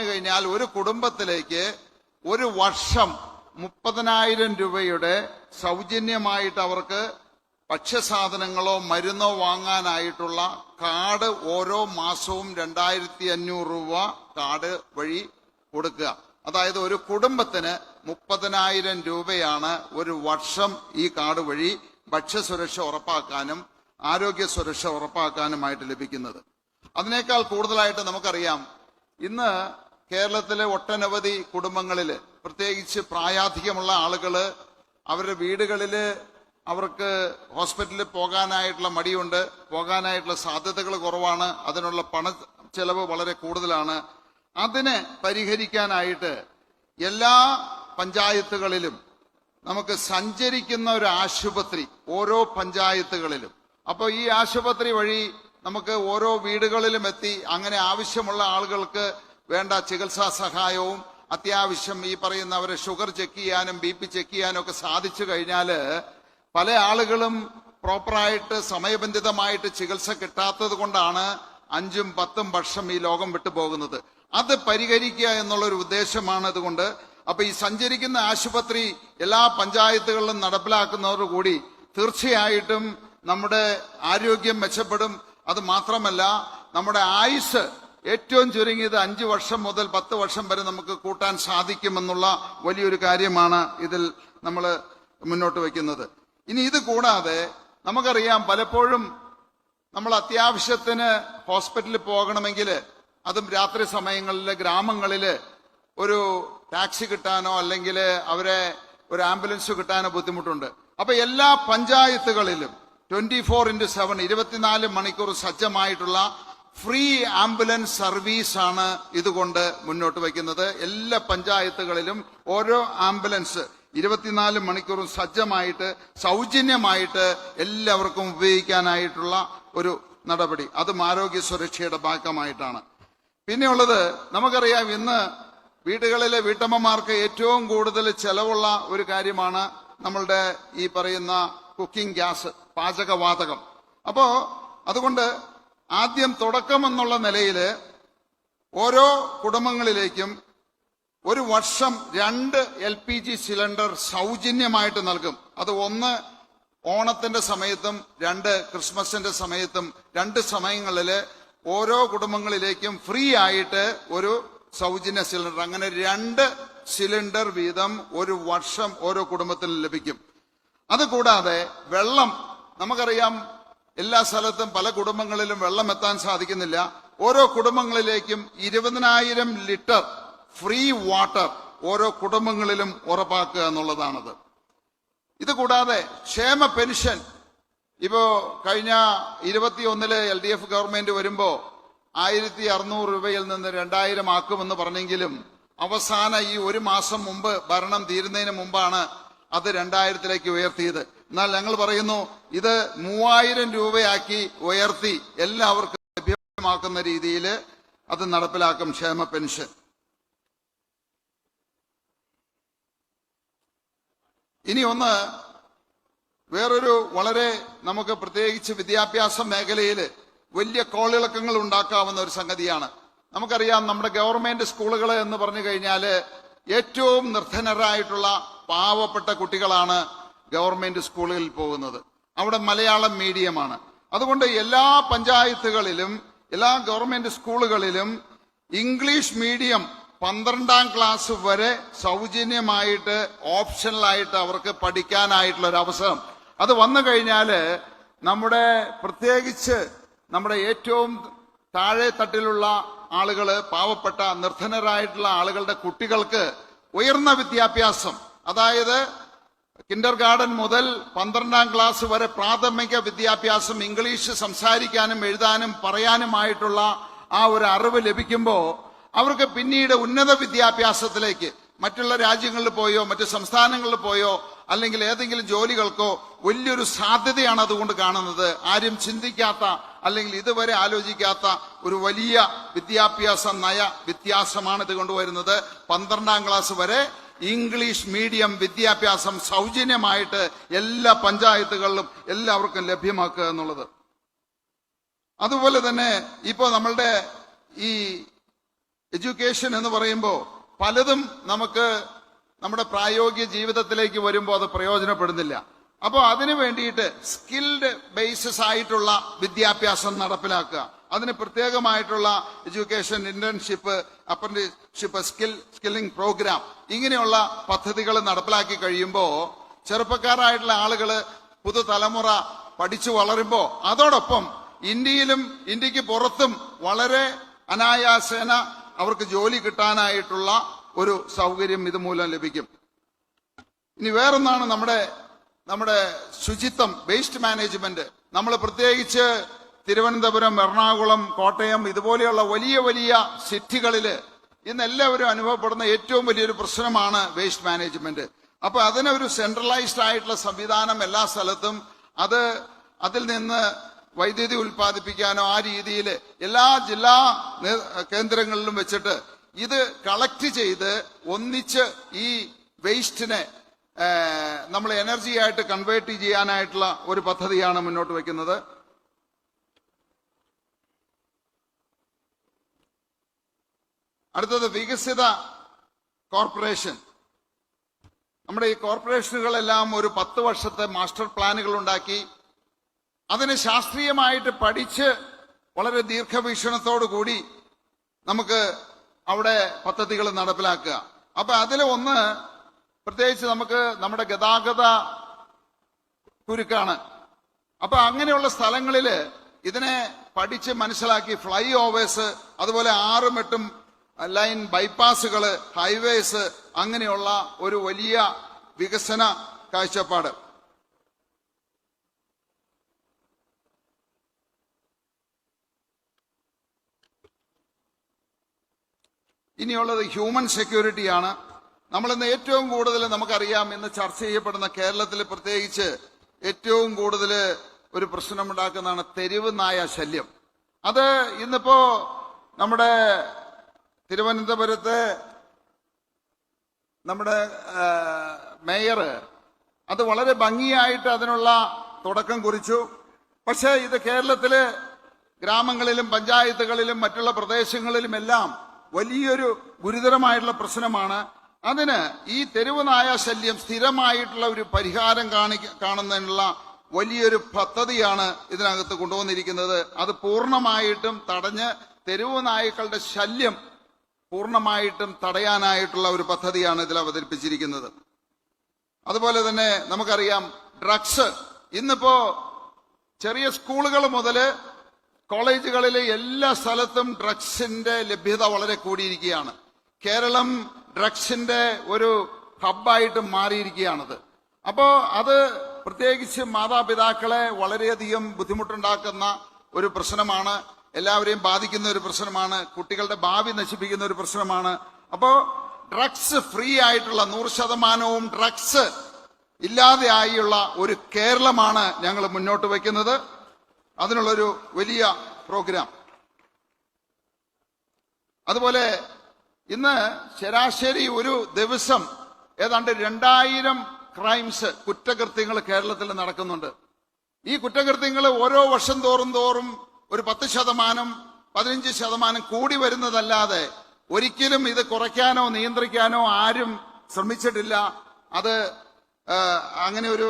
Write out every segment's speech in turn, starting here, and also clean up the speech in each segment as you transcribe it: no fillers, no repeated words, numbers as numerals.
കഴിഞ്ഞാൽ ഒരു കുടുംബത്തിലേക്ക് ഒരു വർഷം 30,000 രൂപയുടെ സൗജന്യമായിട്ട് അവർക്ക് ഭക്ഷ്യസാധനങ്ങളോ മരുന്നോ വാങ്ങാനായിട്ടുള്ള കാർഡ് ഓരോ മാസവും 2,500 രൂപ കാർഡ് വഴി കൊടുക്കുക. അതായത് ഒരു കുടുംബത്തിന് 30,000 രൂപയാണ് ഒരു വർഷം ഈ കാർഡ് വഴി ഭക്ഷ്യസുരക്ഷ ഉറപ്പാക്കാനും ആരോഗ്യ സുരക്ഷ ഉറപ്പാക്കാനുമായിട്ട് ലഭിക്കുന്നത്. അതിനേക്കാൾ കൂടുതലായിട്ട് നമുക്കറിയാം, ഇന്ന് കേരളത്തിലെ ഒട്ടനവധി കുടുംബങ്ങളിൽ, പ്രത്യേകിച്ച് പ്രായാധിക്യമുള്ള ആളുകള് അവരുടെ വീടുകളില് അവർക്ക് ഹോസ്പിറ്റലിൽ പോകാനായിട്ടുള്ള മടിയുണ്ട്, പോകാനായിട്ടുള്ള സാധ്യതകൾ കുറവാണ്, അതിനുള്ള പണ ചെലവ് വളരെ കൂടുതലാണ്. അതിനെ പരിഹരിക്കാനായിട്ട് എല്ലാ പഞ്ചായത്തുകളിലും നമുക്ക് സഞ്ചരിക്കുന്ന ഒരു ആശുപത്രി ഓരോ പഞ്ചായത്തുകളിലും, അപ്പോൾ ഈ ആശുപത്രി വഴി നമുക്ക് ഓരോ വീടുകളിലും എത്തി അങ്ങനെ ആവശ്യമുള്ള ആളുകൾക്ക് വേണ്ട ചികിത്സാ സഹായവും അത്യാവശ്യം ഈ പറയുന്നവരെ ഷുഗർ ചെക്ക് ചെയ്യാനും BP ചെക്ക് ചെയ്യാനും ഒക്കെ സാധിച്ചു കഴിഞ്ഞാൽ പല ആളുകളും പ്രോപ്പറായിട്ട് സമയബന്ധിതമായിട്ട് ചികിത്സ കിട്ടാത്തത് കൊണ്ടാണ് 5ഉം 10ഉം വർഷം ഈ ലോകം വിട്ടു പോകുന്നത്. അത് പരിഹരിക്കുക എന്നുള്ളൊരു ഉദ്ദേശമാണ് അതുകൊണ്ട്. അപ്പൊ ഈ സഞ്ചരിക്കുന്ന ആശുപത്രി എല്ലാ പഞ്ചായത്തുകളിലും നടപ്പിലാക്കുന്നതോടുകൂടി തീർച്ചയായിട്ടും നമ്മുടെ ആരോഗ്യം മെച്ചപ്പെടും. അത് മാത്രമല്ല, നമ്മുടെ ആയുസ് ഏറ്റവും ചുരുങ്ങിയത് 5 വർഷം മുതൽ 10 വർഷം വരെ നമുക്ക് കൂട്ടാൻ സാധിക്കുമെന്നുള്ള വലിയൊരു കാര്യമാണ് ഇതിൽ നമ്മൾ മുന്നോട്ട് വയ്ക്കുന്നത്. ഇനി ഇത് കൂടാതെ നമുക്കറിയാം, പലപ്പോഴും നമ്മൾ അത്യാവശ്യത്തിന് ഹോസ്പിറ്റലിൽ പോകണമെങ്കിൽ, അതും രാത്രി സമയങ്ങളിൽ ഗ്രാമങ്ങളിൽ ഒരു ടാക്സി കിട്ടാനോ അല്ലെങ്കിൽ അവരെ ഒരു ആംബുലൻസ് കിട്ടാനോ ബുദ്ധിമുട്ടുണ്ട്. അപ്പൊ എല്ലാ പഞ്ചായത്തുകളിലും 24/7 24 മണിക്കൂർ സജ്ജമായിട്ടുള്ള ഫ്രീ ആംബുലൻസ് സർവീസ് ആണ് ഇതുകൊണ്ട് മുന്നോട്ട് വയ്ക്കുന്നത്. എല്ലാ പഞ്ചായത്തുകളിലും ഓരോ ആംബുലൻസ് 24 മണിക്കൂറും സജ്ജമായിട്ട് സൗജന്യമായിട്ട് എല്ലാവർക്കും ഉപയോഗിക്കാനായിട്ടുള്ള ഒരു നടപടി, അതും ആരോഗ്യ സുരക്ഷയുടെ ഭാഗമായിട്ടാണ്. പിന്നെയുള്ളത് നമുക്കറിയാം, ഇന്ന് വീടുകളിലെ വീട്ടമ്മമാർക്ക് ഏറ്റവും കൂടുതൽ ചെലവുള്ള ഒരു കാര്യമാണ് നമ്മളുടെ ഈ പറയുന്ന കുക്കിംഗ് ഗ്യാസ്, പാചകവാതകം. അപ്പോ അതുകൊണ്ട് ആദ്യം തുടക്കമെന്നുള്ള നിലയിൽ ഓരോ കുടുംബങ്ങളിലേക്കും ഒരു വർഷം 2 LPG സിലിണ്ടർ സൗജന്യമായിട്ട് നൽകും. അത് ഒന്ന് ഓണത്തിന്റെ സമയത്തും 2 ക്രിസ്മസിന്റെ സമയത്തും, 2 സമയങ്ങളിൽ ഓരോ കുടുംബങ്ങളിലേക്കും ഫ്രീ ആയിട്ട് ഒരു സൗജന്യ സിലിണ്ടർ, അങ്ങനെ 2 സിലിണ്ടർ വീതം ഒരു വർഷം ഓരോ കുടുംബത്തിനും ലഭിക്കും. അതുകൂടാതെ വെള്ളം, നമുക്കറിയാം എല്ലാ സ്ഥലത്തും പല കുടുംബങ്ങളിലും വെള്ളം എത്താൻ സാധിക്കുന്നില്ല. ഓരോ കുടുംബങ്ങളിലേക്കും 20,000 ലിറ്റർ ഫ്രീ വാട്ടർ ഓരോ കുടുംബങ്ങളിലും ഉറപ്പാക്കുക എന്നുള്ളതാണത്. ഇത് കൂടാതെ ക്ഷേമ പെൻഷൻ, ഇപ്പോ കഴിഞ്ഞ 21 LDF ഗവൺമെന്റ് വരുമ്പോ 1,600 രൂപയിൽ നിന്ന് 2,000 ആക്കുമെന്ന് പറഞ്ഞെങ്കിലും അവസാന ഈ ഒരു മാസം മുമ്പ് ഭരണം തീരുന്നതിന് മുമ്പാണ് അത് 2,000-ലേക്ക് ഉയർത്തിയത്. എന്നാൽ ഞങ്ങൾ പറയുന്നു, ഇത് 3,000 രൂപയാക്കി ഉയർത്തി എല്ലാവർക്കും ലഭ്യമാക്കുന്ന രീതിയിൽ അത് നടപ്പിലാക്കും ക്ഷേമ പെൻഷൻ. ഇനി ഒന്ന് വേറൊരു വളരെ നമുക്ക് പ്രത്യേകിച്ച് വിദ്യാഭ്യാസ മേഖലയിൽ വലിയ കോളിളക്കങ്ങൾ ഉണ്ടാക്കാവുന്ന ഒരു സംഗതിയാണ്. നമുക്കറിയാം, നമ്മുടെ ഗവൺമെന്റ് സ്കൂളുകൾ എന്ന് പറഞ്ഞു കഴിഞ്ഞാൽ ഏറ്റവും നിർധനരായിട്ടുള്ള പാവപ്പെട്ട കുട്ടികളാണ് ഗവൺമെന്റ് സ്കൂളുകളിൽ പോകുന്നത്. അവിടെ മലയാളം മീഡിയമാണ്. അതുകൊണ്ട് എല്ലാ പഞ്ചായത്തുകളിലും എല്ലാ ഗവൺമെന്റ് സ്കൂളുകളിലും ഇംഗ്ലീഷ് മീഡിയം 12ാം ക്ലാസ് വരെ സൗജന്യമായിട്ട് ഓപ്ഷണലായിട്ട് അവർക്ക് പഠിക്കാനായിട്ടുള്ള ഒരു അവസരം അത് വന്നു കഴിഞ്ഞാൽ നമ്മുടെ പ്രത്യേകിച്ച് നമ്മുടെ ഏറ്റവും താഴെ തട്ടിലുള്ള ആളുകള്, പാവപ്പെട്ട നിർധനരായിട്ടുള്ള ആളുകളുടെ കുട്ടികൾക്ക് ഉയർന്ന വിദ്യാഭ്യാസം, അതായത് കിൻഡർ ഗാർഡൻ മുതൽ 12ാം ക്ലാസ് വരെ പ്രാഥമിക വിദ്യാഭ്യാസം ഇംഗ്ലീഷ് സംസാരിക്കാനും എഴുതാനും പറയാനുമായിട്ടുള്ള ആ ഒരു അറിവ് ലഭിക്കുമ്പോൾ അവർക്ക് പിന്നീട് ഉന്നത വിദ്യാഭ്യാസത്തിലേക്ക് മറ്റുള്ള രാജ്യങ്ങളിൽ പോയോ മറ്റു സംസ്ഥാനങ്ങളിൽ പോയോ അല്ലെങ്കിൽ ഏതെങ്കിലും ജോലികൾക്കോ വലിയൊരു സാധ്യതയാണ് അതുകൊണ്ട് കാണുന്നത്. ആരും ചിന്തിക്കാത്ത അല്ലെങ്കിൽ ഇതുവരെ ആലോചിക്കാത്ത ഒരു വലിയ വിദ്യാഭ്യാസ നയ വ്യത്യാസമാണ് ഇത് കൊണ്ടുവരുന്നത്. 12ാം ക്ലാസ് വരെ ഇംഗ്ലീഷ് മീഡിയം വിദ്യാഭ്യാസം സൗജന്യമായിട്ട് എല്ലാ പഞ്ചായത്തുകളിലും എല്ലാവർക്കും ലഭ്യമാക്കുക എന്നുള്ളത്. അതുപോലെ തന്നെ ഇപ്പോ നമ്മളുടെ ഈ എഡ്യൂക്കേഷൻ എന്ന് പറയുമ്പോൾ പലതും നമുക്ക് നമ്മുടെ പ്രായോഗിക ജീവിതത്തിലേക്ക് വരുമ്പോൾ അത് പ്രയോജനപ്പെടുന്നില്ല. അപ്പോൾ അതിനു വേണ്ടിയിട്ട് സ്കിൽഡ് ബേസിസ് ആയിട്ടുള്ള വിദ്യാഭ്യാസം നടപ്പിലാക്കുക, അതിന് പ്രത്യേകമായിട്ടുള്ള education, internship, apprenticeship, skilling programme, ഇങ്ങനെയുള്ള പദ്ധതികൾ നടപ്പിലാക്കി കഴിയുമ്പോൾ ചെറുപ്പക്കാരായിട്ടുള്ള ആളുകൾ, പുതുതലമുറ പഠിച്ചു വളരുമ്പോൾ അതോടൊപ്പം ഇന്ത്യക്ക് പുറത്തും വളരെ അനായാസേന അവർക്ക് ജോലി കിട്ടാനായിട്ടുള്ള ഒരു സൗകര്യം ഇതുമൂലം ലഭിക്കും. ഇനി വേറൊന്നാണ് നമ്മുടെ ശുചിത്വം, വേസ്റ്റ് മാനേജ്മെന്റ്. നമ്മൾ പ്രത്യേകിച്ച് തിരുവനന്തപുരം, എറണാകുളം, കോട്ടയം ഇതുപോലെയുള്ള വലിയ വലിയ സിറ്റികളിൽ ഇന്ന് എല്ലാവരും അനുഭവപ്പെടുന്ന ഏറ്റവും വലിയൊരു പ്രശ്നമാണ് വേസ്റ്റ് മാനേജ്മെന്റ്. അപ്പൊ അതിനൊരു സെൻട്രലൈസ്ഡ് ആയിട്ടുള്ള സംവിധാനം എല്ലാ സ്ഥലത്തും, അതിൽ നിന്ന് വൈദ്യുതി ഉൽപ്പാദിപ്പിക്കാനോ ആ രീതിയിൽ എല്ലാ ജില്ലാ കേന്ദ്രങ്ങളിലും വെച്ചിട്ട് ഇത് കളക്ട് ചെയ്ത് ഒന്നിച്ച് ഈ വേസ്റ്റിനെ നമ്മൾ എനർജി ആയിട്ട് കൺവേർട്ട് ചെയ്യാനായിട്ടുള്ള ഒരു പദ്ധതിയാണ് മുന്നോട്ട് വയ്ക്കുന്നത്. അടുത്തത് വികസിത കോർപ്പറേഷൻ. നമ്മുടെ ഈ കോർപ്പറേഷനുകളെല്ലാം ഒരു 10 വർഷത്തെ മാസ്റ്റർ പ്ലാനുകൾ ഉണ്ടാക്കി അതിനെ ശാസ്ത്രീയമായിട്ട് പഠിച്ച് വളരെ ദീർഘവീക്ഷണത്തോടു കൂടി നമുക്ക് അവിടെ പദ്ധതികൾ നടപ്പിലാക്കുക. അപ്പൊ അതിൽ ഒന്ന് പ്രത്യേകിച്ച് നമുക്ക് നമ്മുടെ ഗതാഗത കുരുക്കാണ്. അപ്പൊ അങ്ങനെയുള്ള സ്ഥലങ്ങളിൽ ഇതിനെ പഠിച്ച് മനസ്സിലാക്കി ഫ്ലൈ ഓവേഴ്സ്, അതുപോലെ 6ഉം 8ഉം ലൈൻ ബൈപ്പാസുകള്, ഹൈവേസ്, അങ്ങനെയുള്ള ഒരു വലിയ വികസന കാഴ്ചപ്പാട്. ഇനിയുള്ളത് ഹ്യൂമൻ സെക്യൂരിറ്റിയാണ്. നമ്മളിന്ന് ഏറ്റവും കൂടുതൽ നമുക്കറിയാം, ഇന്ന് ചർച്ച ചെയ്യപ്പെടുന്ന കേരളത്തിൽ പ്രത്യേകിച്ച് ഏറ്റവും കൂടുതൽ ഒരു പ്രശ്നമുണ്ടാക്കുന്നതാണ് തെരുവ് നായ ശല്യം. അത് ഇന്നിപ്പോ നമ്മുടെ തിരുവനന്തപുരത്ത് നമ്മുടെ മേയർ അത് വളരെ ഭംഗിയായിട്ട് അതിനുള്ള തുടക്കം കുറിച്ചു. പക്ഷേ ഇത് കേരളത്തില് ഗ്രാമങ്ങളിലും പഞ്ചായത്തുകളിലും മറ്റുള്ള പ്രദേശങ്ങളിലുമെല്ലാം വലിയൊരു ഗുരുതരമായിട്ടുള്ള പ്രശ്നമാണ്. അതിന് ഈ തെരുവ് നായ ശല്യം സ്ഥിരമായിട്ടുള്ള ഒരു പരിഹാരം കാണുന്നതിനുള്ള വലിയൊരു പദ്ധതിയാണ് ഇതിനകത്ത് കൊണ്ടുവന്നിരിക്കുന്നത്. അത് പൂർണ്ണമായിട്ടും തടഞ്ഞ് തെരുവ് നായ്ക്കളുടെ ശല്യം പൂർണ്ണമായിട്ടും തടയാനായിട്ടുള്ള ഒരു പദ്ധതിയാണ് ഇതിൽ അവതരിപ്പിച്ചിരിക്കുന്നത്. അതുപോലെ തന്നെ നമുക്കറിയാം ഡ്രഗ്സ്. ഇന്നിപ്പോ ചെറിയ സ്കൂളുകൾ മുതൽ കോളേജുകളിലെ എല്ലാ സ്ഥലത്തും ഡ്രഗ്സിന്റെ ലഭ്യത വളരെ കൂടിയിരിക്കുകയാണ്. കേരളം ഡ്രഗ്സിന്റെ ഒരു ഹബ്ബായിട്ട് മാറിയിരിക്കുകയാണത്. അപ്പോ അത് പ്രത്യേകിച്ച് മാതാപിതാക്കളെ വളരെയധികം ബുദ്ധിമുട്ടുണ്ടാക്കുന്ന ഒരു പ്രശ്നമാണ്, എല്ലാവരെയും ബാധിക്കുന്ന ഒരു പ്രശ്നമാണ്, കുട്ടികളുടെ ഭാവി നശിപ്പിക്കുന്ന ഒരു പ്രശ്നമാണ്. അപ്പോ ഡ്രഗ്സ് ഫ്രീ ആയിട്ടുള്ള 100% ഡ്രഗ്സ് ഇല്ലാതെ ആയുള്ള ഒരു കേരളമാണ് ഞങ്ങൾ മുന്നോട്ട് വയ്ക്കുന്നത്. അതിനുള്ളൊരു വലിയ പ്രോഗ്രാം. അതുപോലെ ഇന്ന് ശരാശരി ഒരു ദിവസം ഏതാണ്ട് 2000 ക്രൈംസ്, കുറ്റകൃത്യങ്ങൾ കേരളത്തിൽ നടക്കുന്നുണ്ട്. ഈ കുറ്റകൃത്യങ്ങൾ ഓരോ വർഷം തോറും ഒരു 10%, 15% കൂടി വരുന്നതല്ലാതെ ഒരിക്കലും ഇത് കുറയ്ക്കാനോ നിയന്ത്രിക്കാനോ ആരും ശ്രമിച്ചിട്ടില്ല. അത് അങ്ങനെ ഒരു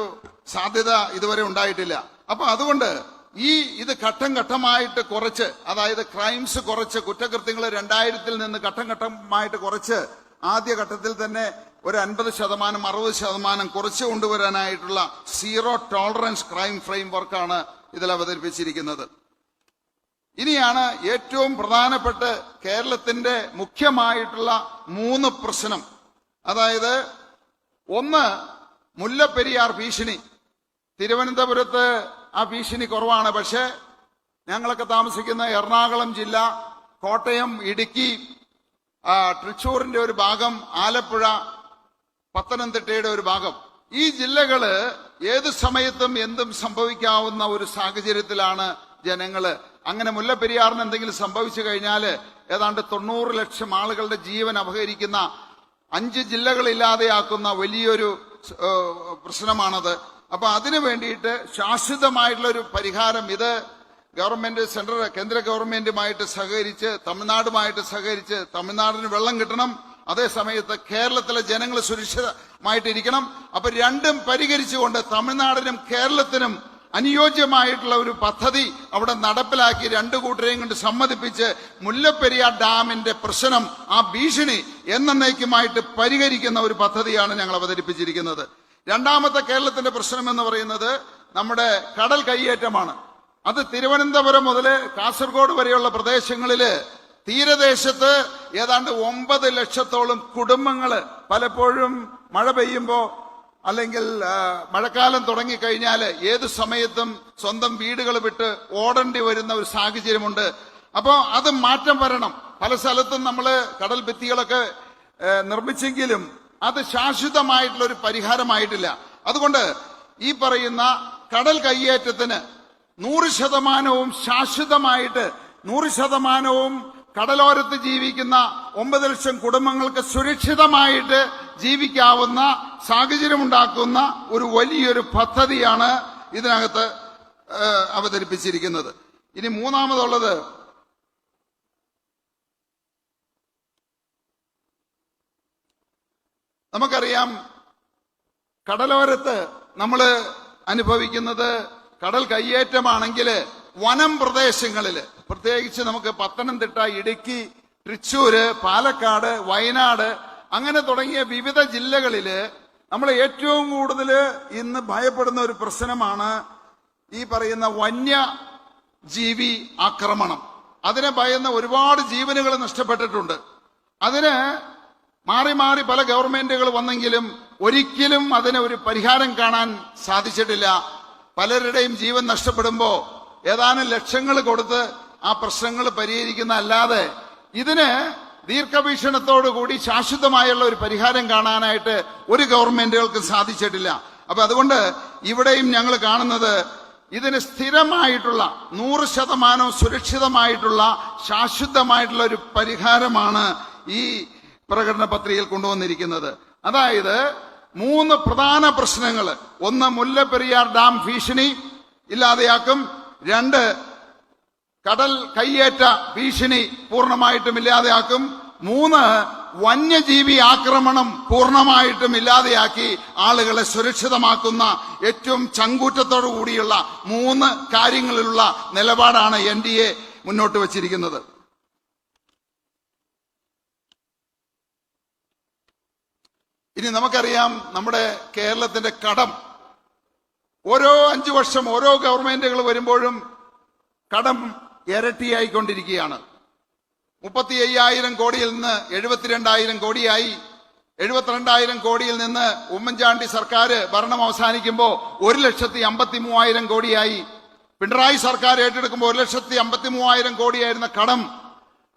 സാധ്യത ഇതുവരെ ഉണ്ടായിട്ടില്ല. അപ്പൊ അതുകൊണ്ട് ഇത് ഘട്ടം ഘട്ടമായിട്ട് കുറച്ച്, അതായത് ക്രൈംസ് കുറച്ച്, കുറ്റകൃത്യങ്ങൾ 2000-ൽ നിന്ന് ഘട്ടം ഘട്ടമായിട്ട് കുറച്ച് ആദ്യ ഘട്ടത്തിൽ തന്നെ ഒരു 50%, 60% കുറച്ച് കൊണ്ടുവരാനായിട്ടുള്ള സീറോ ടോളറൻസ് ക്രൈം ഫ്രെയിം വർക്കാണ് ഇതിൽ അവതരിപ്പിച്ചിരിക്കുന്നത്. ഇനിയാണ് ഏറ്റവും പ്രധാനപ്പെട്ട കേരളത്തിന്റെ മുഖ്യമായിട്ടുള്ള 3 പ്രശ്നം. അതായത് ഒന്ന് മുല്ലപ്പെരിയാർ ഭീഷണി. തിരുവനന്തപുരത്ത് ആ ഭീഷണി കുറവാണ്. പക്ഷെ ഞങ്ങളൊക്കെ താമസിക്കുന്ന എറണാകുളം ജില്ല, കോട്ടയം, ഇടുക്കി, തൃശ്ശൂരിന്റെ ഒരു ഭാഗം, ആലപ്പുഴ, പത്തനംതിട്ടയുടെ ഒരു ഭാഗം, ഈ ജില്ലകള് ഏത് സമയത്തും എന്തും സംഭവിക്കാവുന്ന ഒരു സാഹചര്യത്തിലാണ് ജനങ്ങള്. അങ്ങനെ മുല്ലപ്പെരിയാറിന് എന്തെങ്കിലും സംഭവിച്ചു കഴിഞ്ഞാൽ ഏതാണ്ട് 90 ലക്ഷം ആളുകളുടെ ജീവൻ അപഹരിക്കുന്ന 5 ജില്ലകളില്ലാതെയാക്കുന്ന വലിയൊരു പ്രശ്നമാണത്. അപ്പൊ അതിനു വേണ്ടിയിട്ട് ശാശ്വതമായിട്ടുള്ള ഒരു പരിഹാരം, ഇത് ഗവൺമെന്റ് കേന്ദ്ര ഗവൺമെന്റുമായിട്ട് സഹകരിച്ച് തമിഴ്നാടുമായിട്ട് സഹകരിച്ച് തമിഴ്നാടിന് വെള്ളം കിട്ടണം, അതേ സമയത്ത് കേരളത്തിലെ ജനങ്ങൾ സുരക്ഷിതമായിട്ടിരിക്കണം. അപ്പൊ രണ്ടും പരിഹരിച്ചുകൊണ്ട് തമിഴ്നാടിനും കേരളത്തിനും അനുയോജ്യമായിട്ടുള്ള ഒരു പദ്ധതി അവിടെ നടപ്പിലാക്കി രണ്ടു കൂട്ടരെയും കൊണ്ട് സമ്മതിപ്പിച്ച് മുല്ലപ്പെരിയാർ ഡാമിന്റെ പ്രശ്നം, ആ ഭീഷണി എന്നേക്കുമായിട്ട് പരിഹരിക്കുന്ന ഒരു പദ്ധതിയാണ് ഞങ്ങൾ അവതരിപ്പിച്ചിരിക്കുന്നത്. രണ്ടാമത്തെ കേരളത്തിന്റെ പ്രശ്നം എന്ന് പറയുന്നത് നമ്മുടെ കടൽ കയ്യേറ്റമാണ്. അത് തിരുവനന്തപുരം മുതൽ കാസർഗോഡ് വരെയുള്ള പ്രദേശങ്ങളില് തീരദേശത്ത് ഏതാണ്ട് 9 ലക്ഷത്തോളം കുടുംബങ്ങള് പലപ്പോഴും മഴ പെയ്യുമ്പോ അല്ലെങ്കിൽ മഴക്കാലം തുടങ്ങിക്കഴിഞ്ഞാൽ ഏത് സമയത്തും സ്വന്തം വീടുകൾ വിട്ട് ഓടേണ്ടി വരുന്ന ഒരു സാഹചര്യമുണ്ട്. അപ്പോ അത് മാറ്റം വരണം. പല സ്ഥലത്തും നമ്മള് കടൽ ഭിത്തികളൊക്കെ നിർമ്മിച്ചെങ്കിലും അത് ശാശ്വതമായിട്ടുള്ള ഒരു പരിഹാരമായിട്ടില്ല. അതുകൊണ്ട് ഈ പറയുന്ന കടൽ കയ്യേറ്റത്തിന് 100% ശാശ്വതമായിട്ട് 100% കടലോരത്ത് ജീവിക്കുന്ന 9 ലക്ഷം കുടുംബങ്ങൾക്ക് സുരക്ഷിതമായിട്ട് ജീവിക്കാവുന്ന സാഹചര്യം ഉണ്ടാക്കുന്ന ഒരു വലിയൊരു പദ്ധതിയാണ് ഇതിനകത്ത് അവതരിപ്പിച്ചിരിക്കുന്നത്. ഇനി മൂന്നാമതുള്ളത് നമുക്കറിയാം, കടലോരത്ത് നമ്മൾ അനുഭവിക്കുന്നത് കടൽ കയ്യേറ്റമാണെങ്കിൽ വനം പ്രദേശങ്ങളിൽ, പ്രത്യേകിച്ച് നമുക്ക് പത്തനംതിട്ട, ഇടുക്കി, തൃശ്ശൂര്, പാലക്കാട്, വയനാട് അങ്ങനെ തുടങ്ങിയ വിവിധ ജില്ലകളില് നമ്മൾ ഏറ്റവും കൂടുതൽ ഇന്ന് ഭയപ്പെടുന്ന ഒരു പ്രശ്നമാണ് ഈ പറയുന്ന വന്യജീവി ആക്രമണം. അതിനെ ഭയന്ന് ഒരുപാട് ജീവനുകൾ നഷ്ടപ്പെട്ടിട്ടുണ്ട്. അതിന് മാറി മാറി പല ഗവൺമെന്റുകൾ വന്നെങ്കിലും ഒരിക്കലും അതിന് ഒരു പരിഹാരം കാണാൻ സാധിച്ചിട്ടില്ല. പലരുടെയും ജീവൻ നഷ്ടപ്പെടുമ്പോ ഏതാനും ലക്ഷങ്ങൾ കൊടുത്ത് ആ പ്രശ്നങ്ങൾ പരിഹരിക്കുന്ന അല്ലാതെ ഇതിന് ദീർഘവീക്ഷണത്തോടുകൂടി ശാശ്വതമായുള്ള ഒരു പരിഹാരം കാണാനായിട്ട് ഒരു ഗവൺമെന്റുകൾക്ക് സാധിച്ചിട്ടില്ല. അപ്പൊ അതുകൊണ്ട് ഇവിടെയും ഞങ്ങൾ കാണുന്നത് ഇതിന് സ്ഥിരമായിട്ടുള്ള 100% സുരക്ഷിതമായിട്ടുള്ള ശാശ്വതമായിട്ടുള്ള ഒരു പരിഹാരമാണ് ഈ പ്രകടന പത്രികയിൽ കൊണ്ടുവന്നിരിക്കുന്നത്. അതായത് 3 പ്രധാന പ്രശ്നങ്ങൾ: 1 മുല്ലപ്പെരിയാർ ഡാം ഭീഷണി ഇല്ലാതെയാക്കും, 2 കടൽ കയ്യേറ്റ ഭീഷണി പൂർണ്ണമായിട്ടും ഇല്ലാതെയാക്കും, 3 വന്യജീവി ആക്രമണം പൂർണ്ണമായിട്ടും ഇല്ലാതെയാക്കി ആളുകളെ സുരക്ഷിതമാക്കുന്ന ഏറ്റവും ചങ്കൂറ്റത്തോടു കൂടിയുള്ള 3 കാര്യങ്ങളിലുള്ള നിലപാടാണ് NDA മുന്നോട്ട് വച്ചിരിക്കുന്നത്. ഇനി നമുക്കറിയാം, നമ്മുടെ കേരളത്തിന്റെ കടം ഓരോ 5 വർഷം ഓരോ ഗവൺമെന്റുകൾ വരുമ്പോഴും കടം ഇരട്ടിയായിക്കൊണ്ടിരിക്കുകയാണ്. 35,000 കോടിയിൽ നിന്ന് 72,000 കോടിയായി. 72,000 കോടിയിൽ നിന്ന് ഉമ്മൻചാണ്ടി സർക്കാർ ഭരണം അവസാനിക്കുമ്പോൾ 1,53,000 കോടിയായി. പിണറായി സർക്കാർ ഏറ്റെടുക്കുമ്പോൾ 1,53,000 കോടിയായിരുന്ന കടം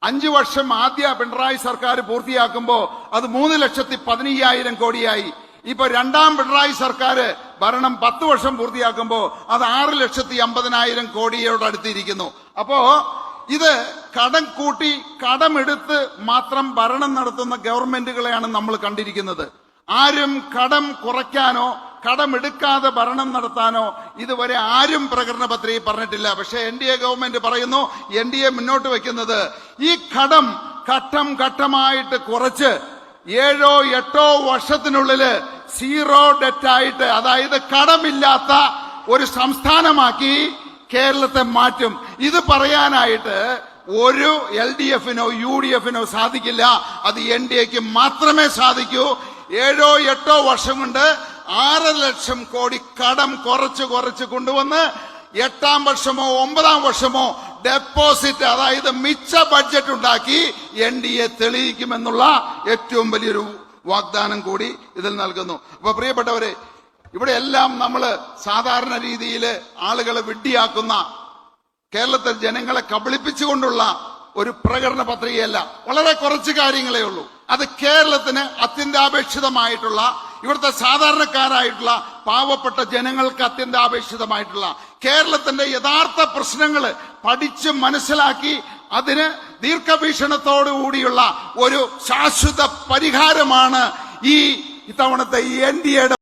5 വർഷം ആദ്യ പിണറായി സർക്കാർ പൂർത്തിയാക്കുമ്പോൾ അത് 3,15,000 കോടിയായി. ഇപ്പൊ രണ്ടാം പിണറായി സർക്കാർ ഭരണം 10 വർഷം പൂർത്തിയാക്കുമ്പോൾ അത് 6,50,000 കോടിയോടടുത്തിരിക്കുന്നു. അപ്പോ ഇത് കടം കൂട്ടി കടമെടുത്ത് മാത്രം ഭരണം നടത്തുന്ന ഗവൺമെന്റുകളെയാണ് നമ്മൾ കണ്ടിരിക്കുന്നത്. ആരും കടം കുറയ്ക്കാനോ കടമെടുക്കാതെ ഭരണം നടത്താനോ ഇതുവരെ ആരും പ്രകടന പത്രികയിൽ പറഞ്ഞിട്ടില്ല. പക്ഷെ NDA ഗവൺമെന്റ് പറയുന്നു, NDA മുന്നോട്ട് വെക്കുന്നത് ഈ കടം ഘട്ടം ഘട്ടമായിട്ട് കുറച്ച് 7-8 വർഷത്തിനുള്ളില് 0 ഡെറ്റായിട്ട്, അതായത് കടമില്ലാത്ത ഒരു സംസ്ഥാനമാക്കി കേരളത്തെ മാറ്റും. ഇത് പറയാനായിട്ട് ഒരു LDF-നോ UDF-നോ സാധിക്കില്ല. അത് NDAക്ക് മാത്രമേ സാധിക്കൂ. 7-8 വർഷം കൊണ്ട് 6 ലക്ഷം കോടി കടം കുറച്ച് കൊണ്ടുവന്ന് 8ാം വർഷമോ 9ാം വർഷമോ ഡെപ്പോസിറ്റ്, അതായത് മിച്ച ബഡ്ജറ്റ് ഉണ്ടാക്കി NDA തെളിയിക്കുമെന്നുള്ള ഏറ്റവും വലിയൊരു വാഗ്ദാനം കൂടി ഇതിൽ നൽകുന്നു. അപ്പൊ പ്രിയപ്പെട്ടവരെ, ഇവിടെ എല്ലാം നമ്മൾ സാധാരണ രീതിയിൽ ആളുകളെ വിഡ്ഢിയാക്കുന്ന, കേരളത്തിൽ ജനങ്ങളെ കബളിപ്പിച്ചുകൊണ്ടുള്ള ഒരു പ്രകടന പത്രികയല്ല. വളരെ കുറച്ച് കാര്യങ്ങളേ ഉള്ളൂ. അത് കേരളത്തിന് അത്യന്താപേക്ഷിതമായിട്ടുള്ള, ഇവിടുത്തെ സാധാരണക്കാരായിട്ടുള്ള പാവപ്പെട്ട ജനങ്ങൾക്ക് അത്യന്താപേക്ഷിതമായിട്ടുള്ള കേരളത്തിന്റെ യഥാർത്ഥ പ്രശ്നങ്ങൾ പഠിച്ച് മനസ്സിലാക്കി അതിന് ദീർഘവീക്ഷണത്തോടു കൂടിയുള്ള ഒരു ശാശ്വത പരിഹാരമാണ് ഈ ഇത്തവണത്തെ NDAയുടെ